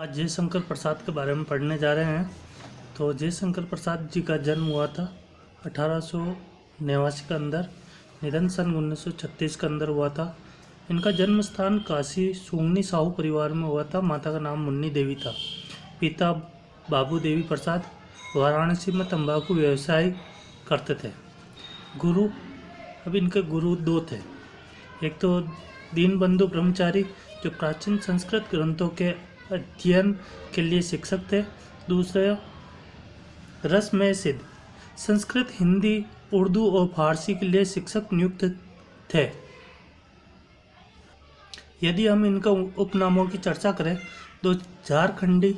आज जयशंकर प्रसाद के बारे में पढ़ने जा रहे हैं। तो जयशंकर प्रसाद जी का जन्म हुआ था 1889 के अंदर, निधन सन 1936 के अंदर हुआ था। इनका जन्म स्थान काशी सुंगनी साहू परिवार में हुआ था। माता का नाम मुन्नी देवी था। पिता बाबू देवी प्रसाद वाराणसी में तंबाकू व्यवसाय करते थे। गुरु, अब इनके गुरु दो थे। एक तो दीनबंधु ब्रह्मचारी जो प्राचीन संस्कृत ग्रंथों के अध्ययन के लिए शिक्षक थे। दूसरे रसमय सिद्ध संस्कृत, हिंदी, उर्दू और फारसी के लिए शिक्षक नियुक्त थे। यदि हम इनका उपनामों की चर्चा करें तो झारखंडी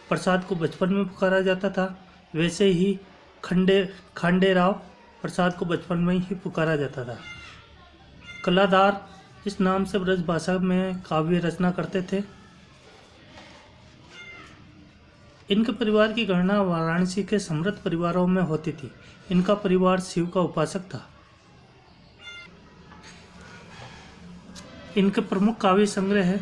प्रसाद को बचपन में पुकारा जाता था, वैसे ही खंडेराव प्रसाद को बचपन में ही पुकारा जाता था। कलादार इस नाम से ब्रज भाषा में काव्य रचना करते थे। इनके परिवार की गणना वाराणसी के समृद्ध परिवारों में होती थी। इनका परिवार शिव का उपासक था। इनके प्रमुख काव्य संग्रह है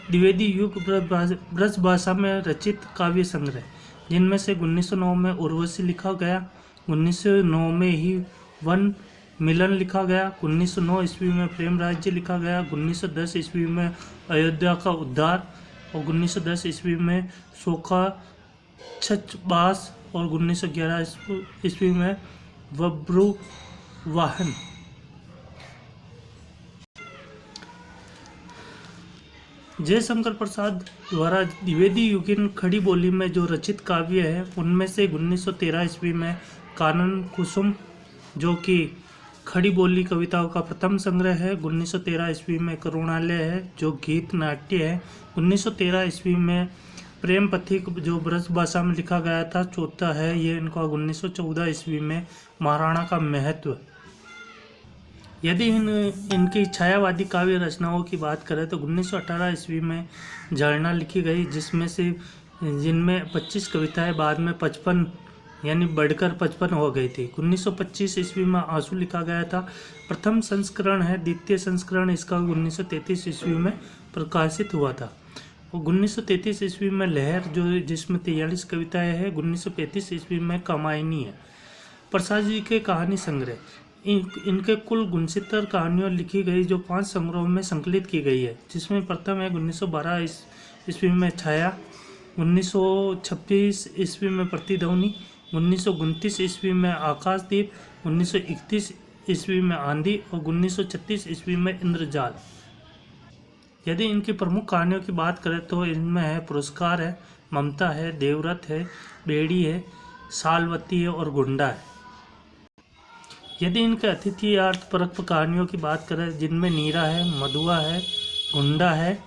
द्विवेदी युग ब्रज भाषा में रचित काव्य संग्रह, जिनमें से 1909 में उर्वशी लिखा गया, 1909 में ही वन मिलन लिखा गया, 1909 ईस्वी में प्रेम राज्य लिखा गया, 1910 ईस्वी में अयोध्या का उद्धार और 1910 ईस्वी में सोखा छछबास और 1911 ईस्वी में बब्रुवाहन। जयशंकर प्रसाद द्वारा द्विवेदी युगीन खड़ी बोली में जो रचित काव्य है, उनमें से 1913 ईस्वी में कानन कुसुम, जो कि खड़ी बोली कविताओं का प्रथम संग्रह है। 1913 ईस्वी में करुणालय है, जो गीत नाट्य है। 1913 ईस्वी में प्रेम पथिक, जो ब्रज भाषा में लिखा गया था, चौथा है ये इनका। 1914 ईस्वी में महाराणा का महत्व। यदि इनकी छायावादी काव्य रचनाओं की बात करें तो 1918 ईस्वी में झरना लिखी गई, जिनमें 25 कविताएं बाद में 55 यानी बढ़कर 55 हो गई थी। 1925 ईस्वी में आंसू लिखा गया था, प्रथम संस्करण है। द्वितीय संस्करण इसका 1933 ईस्वी में प्रकाशित हुआ था। 1933 ईस्वी में लहर, जो जिसमें 43 कविताएं हैं। 1935 ईस्वी में कामायनी है। प्रसाद जी के कहानी संग्रह, इनके कुल 69 कहानियों लिखी गई, जो 5 संग्रहों में संकलित की गई है, जिसमें प्रथम है 1912 ईस्वी में छाया, 1926 ईस्वी में प्रतिध्वनि, 1929 ईस्वी में आकाशदीप, 1931 ईस्वी में आंधी और 1936 ईस्वी में इंद्रजाल। यदि इनकी प्रमुख कहानियों की बात करें तो इनमें है पुरस्कार है, ममता है, देवव्रत है, बेड़ी है, सालवती है और गुंडा है। यदि इनके अतिथि अर्थपरक कहानियों की बात करें, जिनमें नीरा है, मधुआ है, गुंडा है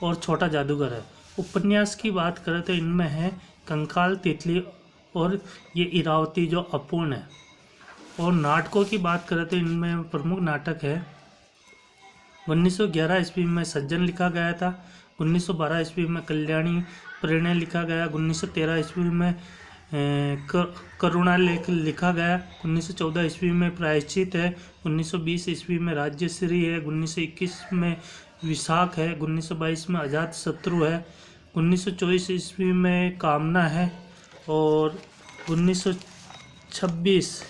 और छोटा जादूगर है। उपन्यास की बात करें तो इनमें है कंकाल, तितली और ये इरावती, जो अपूर्ण है। और नाटकों की बात करें तो इनमें प्रमुख नाटक है 1911 ईस्वी में सज्जन लिखा गया था, 1912 ईस्वी में कल्याणी प्रणय लिखा गया, 1913 ईस्वी में करुणालेख लिखा गया, 1914 ईस्वी में प्रायश्चित है, 1920 ईस्वी में राज्यश्री है, 1921 में विशाख है, 1922 में अजात शत्रु है, 1924 ईस्वी में कामना है और 1926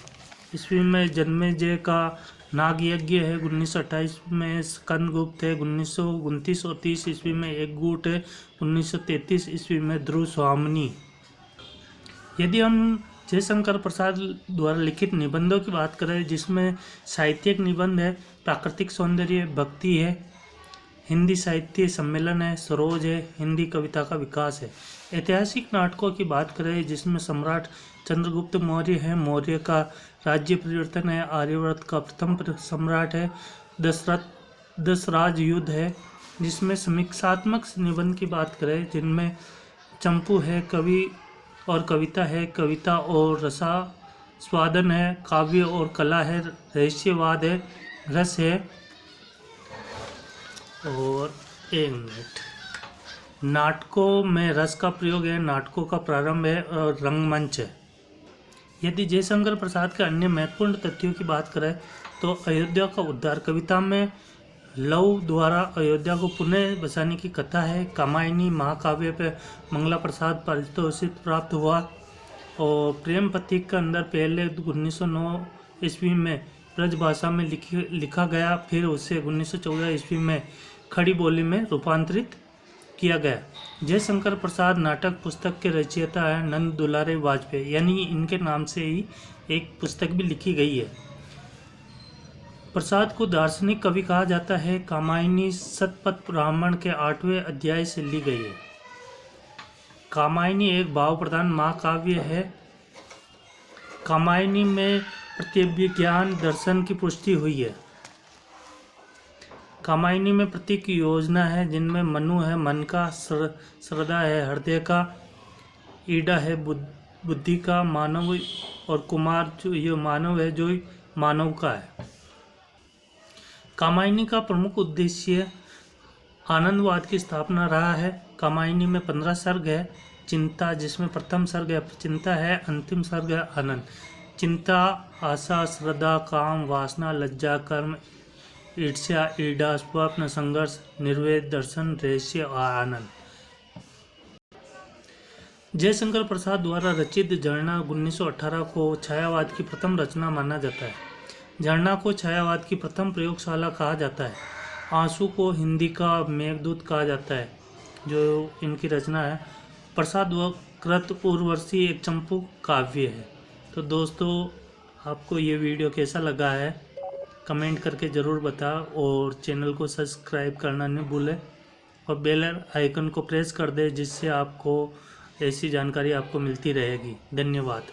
ईस्वी में जन्मेजय का नाग यज्ञ है, 1928 में स्कंदगुप्त है, 1929 और 30 ईस्वी में एक गुट है, 1933 ईस्वी में ध्रुव स्वामिनी। यदि हम जयशंकर प्रसाद द्वारा लिखित निबंधों की बात करें, जिसमें साहित्यिक निबंध है, प्राकृतिक सौंदर्य, भक्ति है, हिंदी साहित्य सम्मेलन है, सरोज है, हिंदी कविता का विकास है। ऐतिहासिक नाटकों की बात करें, जिसमें सम्राट चंद्रगुप्त मौर्य है, मौर्य का राज्य परिवर्तन है, आर्यवर्त का प्रथम सम्राट है, दशराज युद्ध है। जिसमें समीक्षात्मक निबंध की बात करें, जिनमें चंपू है, कवि और कविता है, कविता और रसास्वादन है, काव्य और कला है, रहस्यवाद है, रस है और एक मिनट, नाटकों में रस का प्रयोग है, नाटकों का प्रारंभ है और रंगमंच है। यदि जयशंकर प्रसाद के अन्य महत्वपूर्ण तथ्यों की बात करें तो अयोध्या का उद्धार कविता में लव द्वारा अयोध्या को पुनः बसाने की कथा है। कामायनी महाकाव्य पे मंगला प्रसाद पारितोषिक प्राप्त हुआ और प्रेम पथिक के अंदर पहले 1909 ईस्वी में ब्रजभाषा में लिखा गया, फिर उसे 1914 ईस्वी में खड़ी बोली में रूपांतरित किया गया। जयशंकर प्रसाद नाटक पुस्तक के रचयिता है नंद दुलारे वाजपेयी, यानी इनके नाम से ही एक पुस्तक भी लिखी गई है। प्रसाद को दार्शनिक कवि कहा जाता है। कामायनी शतपथ ब्राह्मण के 8वें अध्याय से ली गई है। कामायनी एक भाव प्रधान महाकाव्य है। कामायनी में प्रत्यभिज्ञान दर्शन की पुष्टि हुई है। कामायनी में प्रतीक योजना है, जिनमें मनु है मन का, श्रद्धा है हृदय का, ईडा है बुद्धि का, मानव और कुमार जो ये मानव है जो मानव का है। कामायनी का प्रमुख उद्देश्य आनंदवाद की स्थापना रहा है। कामायनी में 15 सर्ग है। चिंता, जिसमें प्रथम सर्ग है चिंता है, अंतिम सर्ग है आनंद। चिंता, आशा, श्रद्धा, काम, वासना, लज्जा, कर्म, ईर्ष्या, ईडा, स्वप्न, संघर्ष, निर्वेद, दर्शन, रहस्य और आनंद। जयशंकर प्रसाद द्वारा रचित झरना 1918 को छायावाद की प्रथम रचना माना जाता है। झरना को छायावाद की प्रथम प्रयोगशाला कहा जाता है। आंसू को हिंदी का मेघदूत कहा जाता है, जो इनकी रचना है। प्रसाद व कृत उर्वशी एक चंपू काव्य है। तो दोस्तों, आपको ये वीडियो कैसा लगा है कमेंट करके ज़रूर बताओ और चैनल को सब्सक्राइब करना नहीं भूलें और बेल आइकन को प्रेस कर दें, जिससे आपको ऐसी जानकारी आपको मिलती रहेगी। धन्यवाद।